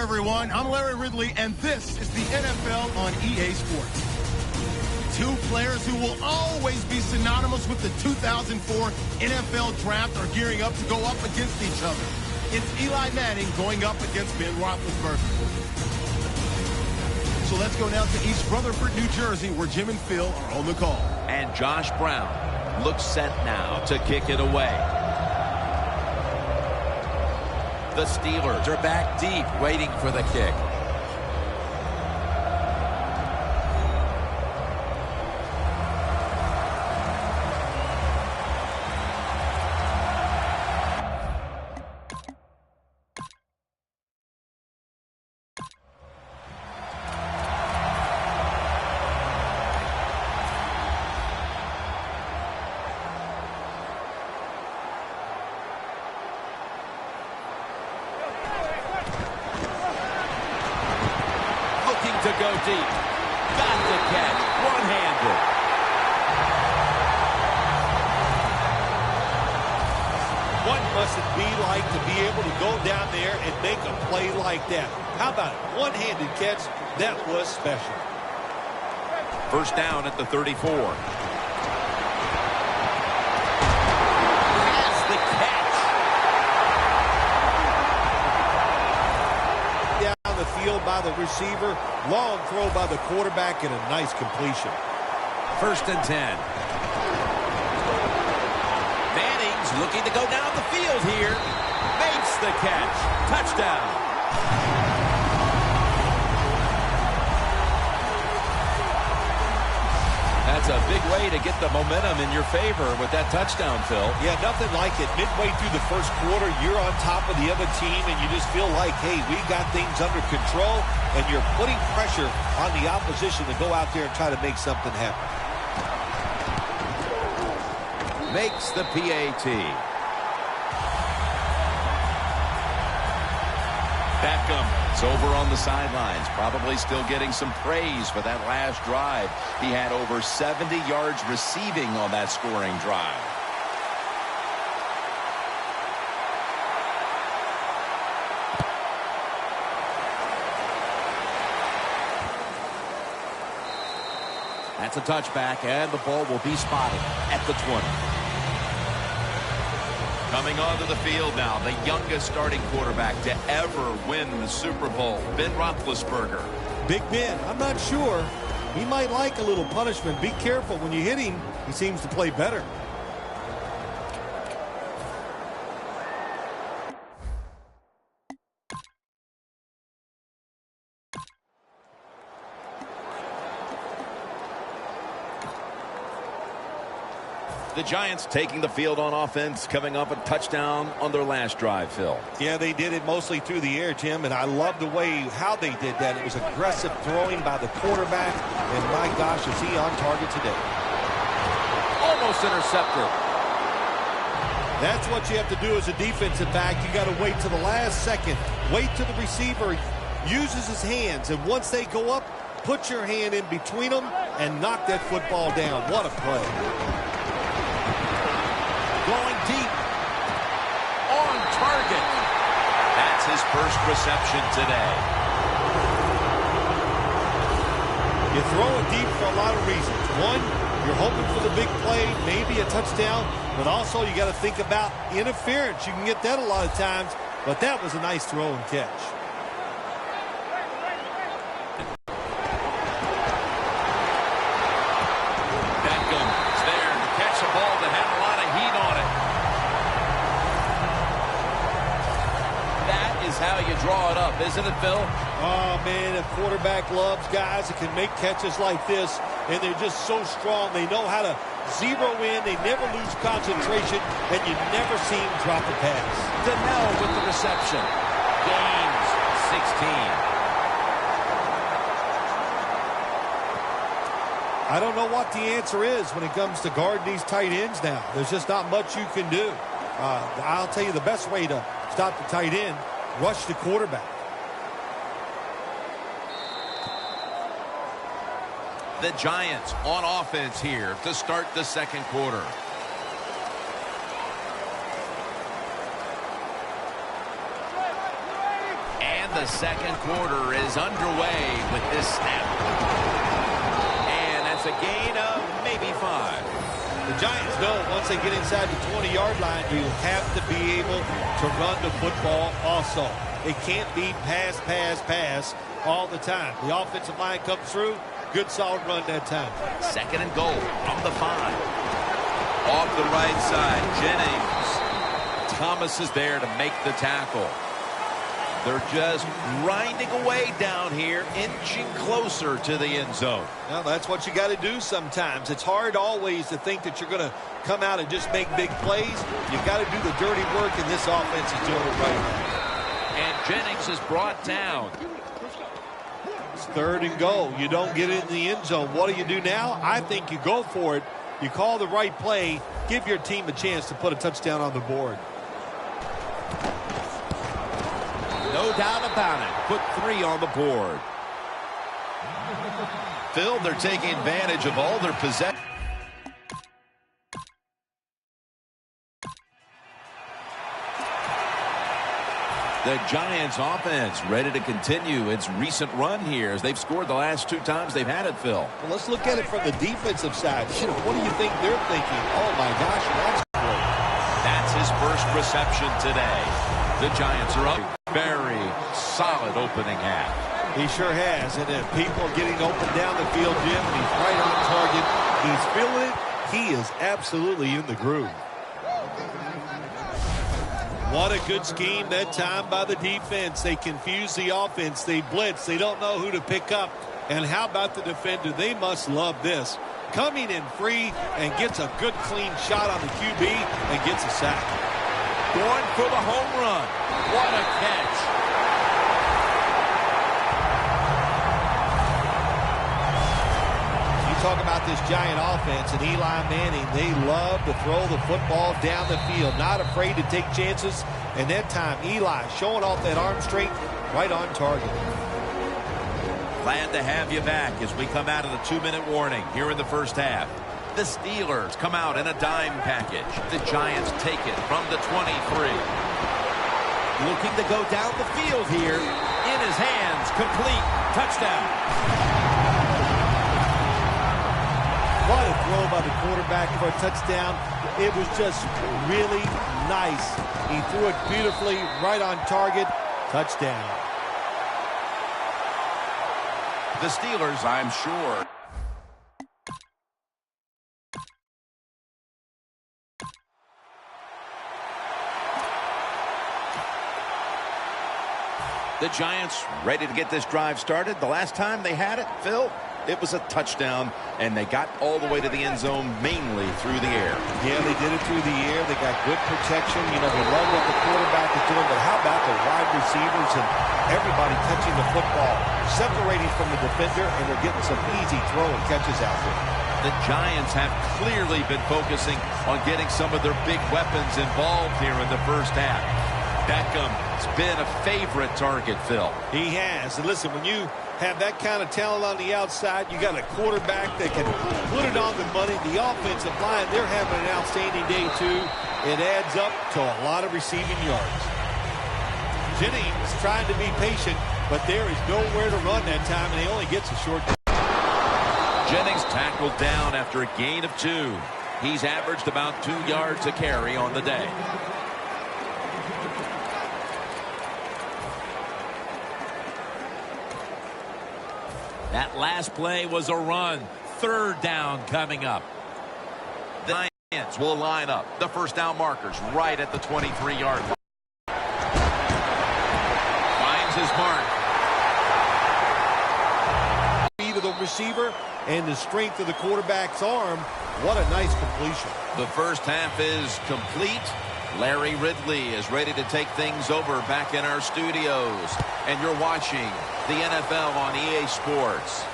everyone. I'm Larry Ridley, and this is the NFL on EA Sports. Two players who will always be synonymous with the 2004 NFL Draft are gearing up to go up against each other. It's Eli Manning going up against Ben Roethlisberger. So let's go now to East Rutherford, New Jersey, where Jim and Phil are on the call. And Josh Brown looks set now to kick it away. The Steelers are back deep, waiting for the kick. To go deep. Got the catch. One-handed. What must it be like to be able to go down there and make a play like that? How about it? One-handed catch. That was special. First down at the 34. Has the catch. Down the field by the receiver. Long throw by the quarterback and a nice completion. First and 10. Manning's looking to go down the field here. Makes the catch. Touchdown. That's a big way to get the momentum in your favor with that touchdown, Phil. Yeah, nothing like it. Midway through the first quarter, you're on top of the other team, and you just feel like, hey, we got things under control, and you're putting pressure on the opposition to go out there and try to make something happen. Makes the PAT. Beckham is over on the sidelines, probably still getting some praise for that last drive. He had over 70 yards receiving on that scoring drive. That's a touchback, and the ball will be spotted at the 20. Coming onto the field now, the youngest starting quarterback to ever win the Super Bowl, Ben Roethlisberger. Big Ben, I'm not sure. He might like a little punishment. Be careful. When you hit him, he seems to play better. The Giants taking the field on offense, coming up a touchdown on their last drive, Phil. Yeah, they did it mostly through the air, Jim, and I love the way how they did that. It was aggressive throwing by the quarterback, and my gosh, is he on target today. Almost intercepted. That's what you have to do as a defensive back. You got to wait to the last second. Wait till the receiver uses his hands, and once they go up, put your hand in between them and knock that football down. What a play. Going deep. On target. That's his first reception today. You throw it deep for a lot of reasons. One, you're hoping for the big play, maybe a touchdown, but also you got to think about interference. You can get that a lot of times, but that was a nice throw and catch. Beckham is there to catch a ball that had a lot of heat on it. That is how you draw it up, isn't it, Phil? Oh, man, a quarterback loves guys that can make catches like this, and they're just so strong. They know how to zero in. They never lose concentration, and you never see him drop a pass. Odell with the reception. Gains 16. I don't know what the answer is when it comes to guarding these tight ends now. There's just not much you can do. I'll tell you the best way to stop the tight end, rush the quarterback. The Giants on offense here to start the second quarter. And the second quarter is underway with this snap. And that's a gain of maybe 5. The Giants know once they get inside the 20-yard line, you have to be able to run the football also. It can't be pass, pass, pass all the time. The offensive line comes through. Good, solid run that time. Second and goal from the 5. Off the right side, Jennings. Thomas is there to make the tackle. They're just grinding away down here, inching closer to the end zone. Well, that's what you got to do sometimes. It's hard always to think that you're going to come out and just make big plays. You've got to do the dirty work, and this offense is doing it right now. And Jennings is brought down. It's third and goal. You don't get it in the end zone. What do you do now? I think you go for it. You call the right play. Give your team a chance to put a touchdown on the board. No doubt about it. Put 3 on the board. Phil, they're taking advantage of all their possession. The Giants offense ready to continue its recent run here as they've scored the last 2 times they've had it, Phil. Well, let's look at it from the defensive side. What do you think they're thinking? Oh, my gosh, that's great. That's his first reception today. The Giants are up. Very solid opening half. He sure has. And people are getting open down the field, Jim. He's right on target. He's feeling it. He is absolutely in the groove. What a good scheme that time by the defense. They confuse the offense. They blitz. They don't know who to pick up. And how about the defender? They must love this. Coming in free and gets a good clean shot on the QB and gets a sack. Going for the home run. What a catch. You talk about this Giant offense and Eli Manning. They love to throw the football down the field. Not afraid to take chances. And that time, Eli showing off that arm strength right on target. Glad to have you back as we come out of the 2-minute warning here in the first half. The Steelers come out in a dime package. The Giants take it from the 23. Looking to go down the field here. In his hands, complete. Touchdown. What a throw by the quarterback for a touchdown. It was just really nice. He threw it beautifully, right on target. Touchdown. The Steelers, I'm sure. The Giants ready to get this drive started. The last time they had it, Phil, it was a touchdown, and they got all the way to the end zone mainly through the air. Yeah, they did it through the air. They got good protection. You know, they love what the quarterback is doing, but how about the wide receivers and everybody touching the football, separating from the defender, and they're getting some easy throw and catches out there. The Giants have clearly been focusing on getting some of their big weapons involved here in the first half. Beckham has been a favorite target, Phil. He has. And listen, when you have that kind of talent on the outside, you got a quarterback that can put it on the money. The offensive line, they're having an outstanding day, too. It adds up to a lot of receiving yards. Jennings trying to be patient, but there is nowhere to run that time, and he only gets a short. Jennings tackled down after a gain of 2. He's averaged about 2 yards a carry on the day. That last play was a run. 3rd down coming up. The Giants will line up. The first down markers right at the 23-yard line. Finds his mark. Speed of the receiver and the strength of the quarterback's arm. What a nice completion. The first half is complete. Larry Ridley is ready to take things over back in our studios. And you're watching the NFL on EA Sports.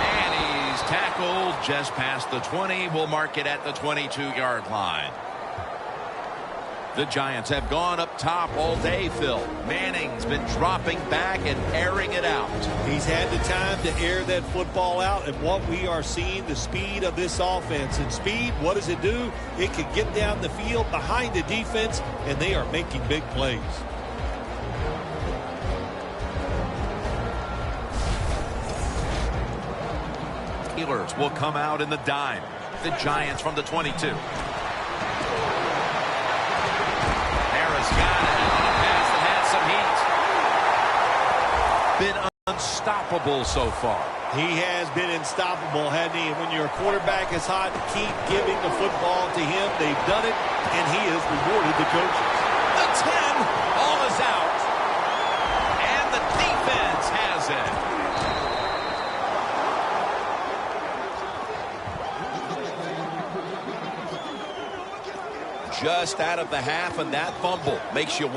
And he's tackled just past the 20. We'll mark it at the 22-yard line. The Giants have gone up top all day, Phil. Manning's been dropping back and airing it out. He's had the time to air that football out, and what we are seeing, the speed of this offense. And speed, what does it do? It can get down the field behind the defense, and they are making big plays. Steelers will come out in the dime. The Giants from the 22. Got it on a pass that had some heat. Been unstoppable so far. He has been unstoppable, hasn't he? When your quarterback is hot, keep giving the football to him. They've done it, and he has rewarded the coaches. The 10, all is out. And the defense has it. Just out of the half, and that fumble makes you.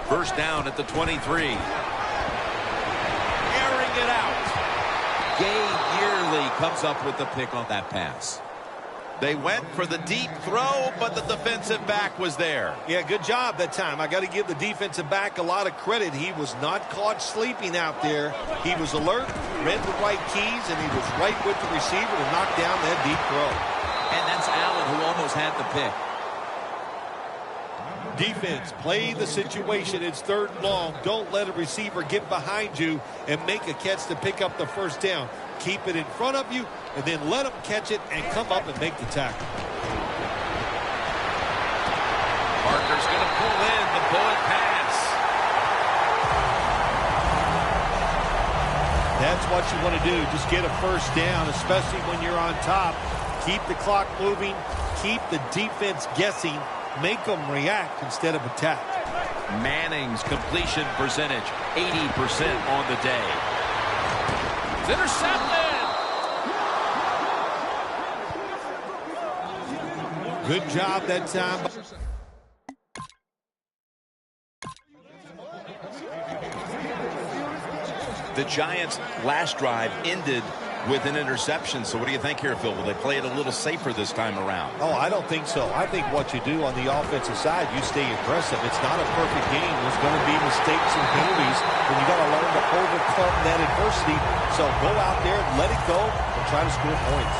First down at the 23. Airing it out. Gabe Yearly comes up with the pick on that pass. They went for the deep throw, but the defensive back was there. Yeah, good job that time. I got to give the defensive back a lot of credit. He was not caught sleeping out there. He was alert, read the right keys, and he was right with the receiver to knock down that deep throw. And that's Allen who almost had the pick. Defense, play the situation. It's 3rd and long. Don't let a receiver get behind you and make a catch to pick up the first down. Keep it in front of you, and then let them catch it and come up and make the tackle. Parker's going to pull in the bullet pass. That's what you want to do. Just get a first down, especially when you're on top. Keep the clock moving. Keep the defense guessing. Make them react instead of attack. Manning's completion percentage, 80% on the day. It's intercepted. Good job that time. The Giants' last drive ended with an interception. So what do you think here, Phil? Will they play it a little safer this time around? Oh, I don't think so. I think what you do on the offensive side, you stay aggressive. It's not a perfect game. There's going to be mistakes and penalties, and you got to learn to overcome that adversity. So go out there, let it go, and try to score points.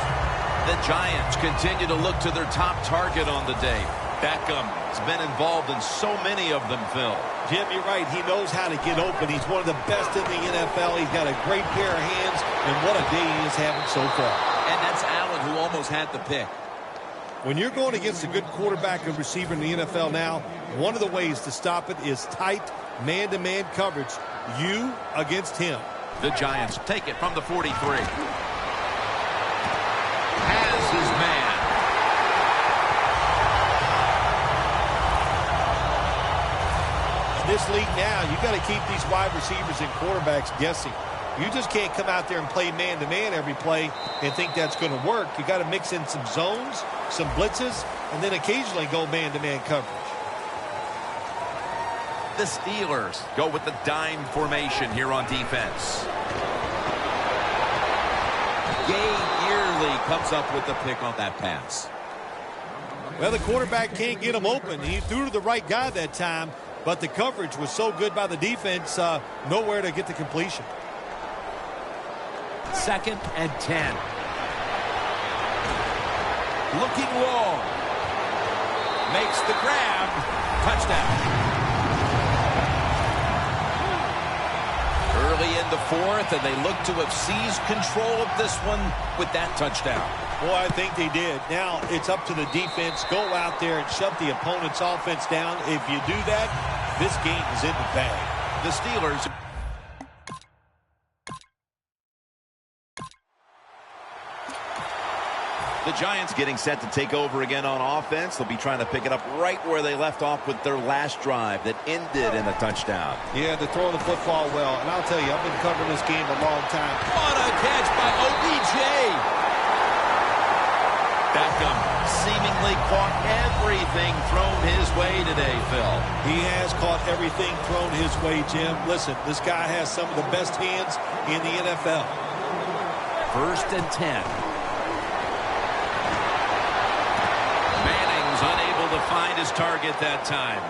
The Giants continue to look to their top target on the day. Beckham has been involved in so many of them, Phil. Jim, you're right. He knows how to get open. He's one of the best in the NFL. He's got a great pair of hands, and what a day he is having so far. And that's Allen who almost had the pick. When you're going against a good quarterback and receiver in the NFL now, one of the ways to stop it is tight man-to-man coverage. You against him. The Giants take it from the 43. Has his man. In this league now, you got to keep these wide receivers and quarterbacks guessing. You just can't come out there and play man-to-man every play and think that's going to work. You got to mix in some zones, some blitzes, and then occasionally go man-to-man coverage. The Steelers go with the dime formation here on defense. Gabe Yearly comes up with the pick on that pass. Well, the quarterback can't get him open. He threw to the right guy that time, but the coverage was so good by the defense, nowhere to get the completion. 2nd and 10. Looking long. Makes the grab. Touchdown. Early in the 4th, and they look to have seized control of this one with that touchdown. Boy, I think they did. Now it's up to the defense. Go out there and shut the opponent's offense down. If you do that, this game is in the bag. The Steelers. The Giants getting set to take over again on offense. They'll be trying to pick it up right where they left off with their last drive that ended in a touchdown. Yeah, they're throwing the football well. And I'll tell you, I've been covering this game a long time. What a catch by OBJ! Beckham seemingly caught everything thrown his way today, Phil. He has caught everything thrown his way, Jim. Listen, this guy has some of the best hands in the NFL. 1st and 10. Manning's unable to find his target that time.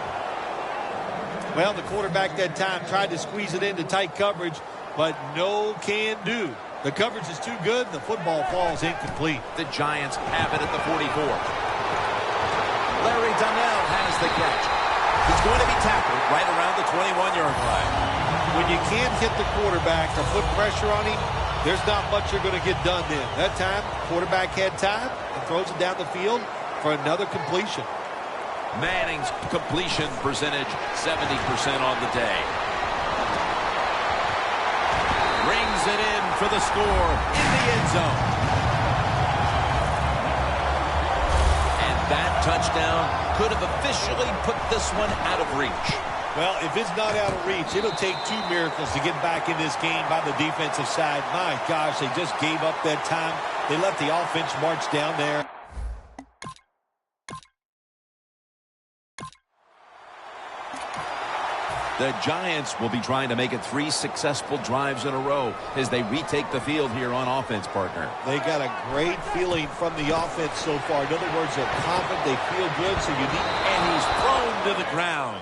Well, the quarterback that time tried to squeeze it into tight coverage, but no can do. The coverage is too good, and the football falls incomplete. The Giants have it at the 44. Larry Donnell has the catch. He's going to be tackled right around the 21-yard line. When you can't hit the quarterback or put pressure on him, there's not much you're going to get done then. That time, quarterback had time and throws it down the field for another completion. Manning's completion percentage, 70% on the day. Rings it in for the score in the end zone. And that touchdown could have officially put this one out of reach. Well, if it's not out of reach, it'll take 2 miracles to get back in this game by the defensive side. My gosh, they just gave up that time. They let the offense march down there. The Giants will be trying to make it 3 successful drives in a row as they retake the field here on offense, partner. They got a great feeling from the offense so far. In other words, they're confident, they feel good, so you need... And he's thrown to the ground.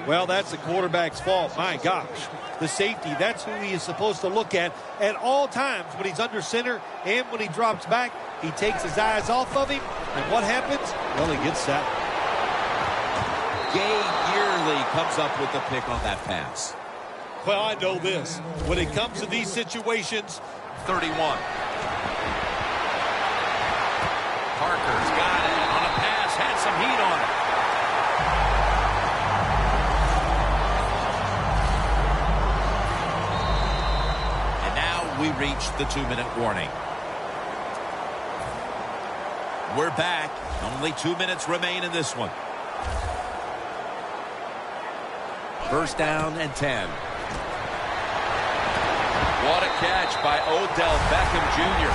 Well, that's the quarterback's fault. My gosh. The safety, that's who he is supposed to look at all times when he's under center and when he drops back. He takes his eyes off of him, and what happens? Well, he gets sacked. Gay Yearly comes up with the pick on that pass. Well, I know this. When it comes to these situations, 31. Parker's got it on a pass, had some heat on it. And now we reach the 2-minute warning. We're back. Only 2 minutes remain in this one. 1st down and 10. What a catch by Odell Beckham Jr.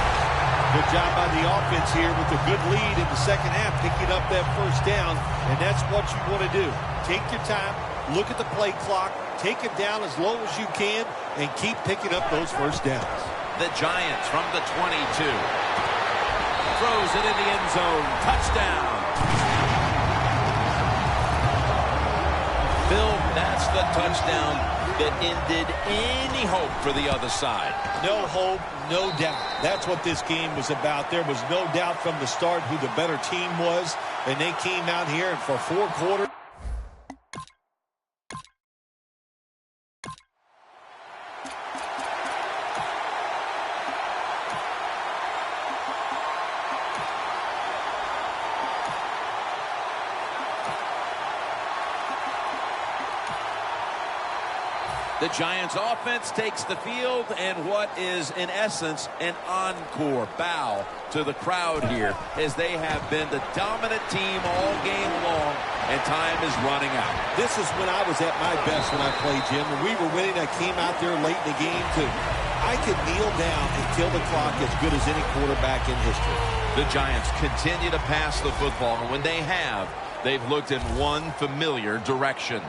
Good job by the offense here with a good lead in the second half, picking up that 1st down, and that's what you want to do. Take your time, look at the play clock, take it down as low as you can, and keep picking up those 1st downs. The Giants from the 22. Throws it in the end zone. Touchdown. Bill, that's the touchdown that ended any hope for the other side. No hope, no doubt. That's what this game was about. There was no doubt from the start who the better team was, and they came out here and for 4 quarters. The Giants offense takes the field, and what is, in essence, an encore bow to the crowd here, as they have been the dominant team all game long, and time is running out. This is when I was at my best when I played, Jim. When we were winning, I came out there late in the game, too. I could kneel down and kill the clock as good as any quarterback in history. The Giants continue to pass the football, and when they have, they've looked in one familiar direction.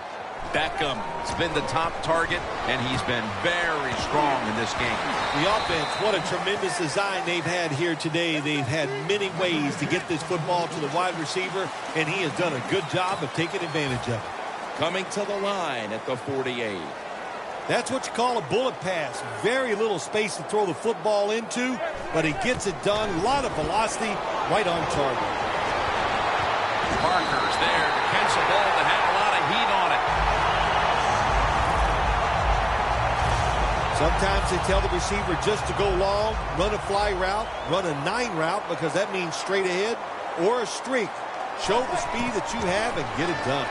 Beckham's been the top target, and he's been very strong in this game. The offense, what a tremendous design they've had here today. They've had many ways to get this football to the wide receiver, and he has done a good job of taking advantage of it. Coming to the line at the 48. That's what you call a bullet pass. Very little space to throw the football into, but he gets it done. A lot of velocity, right on target. Parker's there to catch the ball that had a lot of heat on it. Sometimes they tell the receiver just to go long, run a fly route, run a 9 route, because that means straight ahead, or a streak. Show the speed that you have and get it done.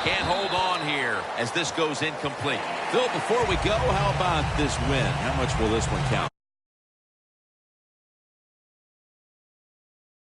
Can't hold on here. as this goes incomplete. Phil, before we go, how about this win? How much will this one count?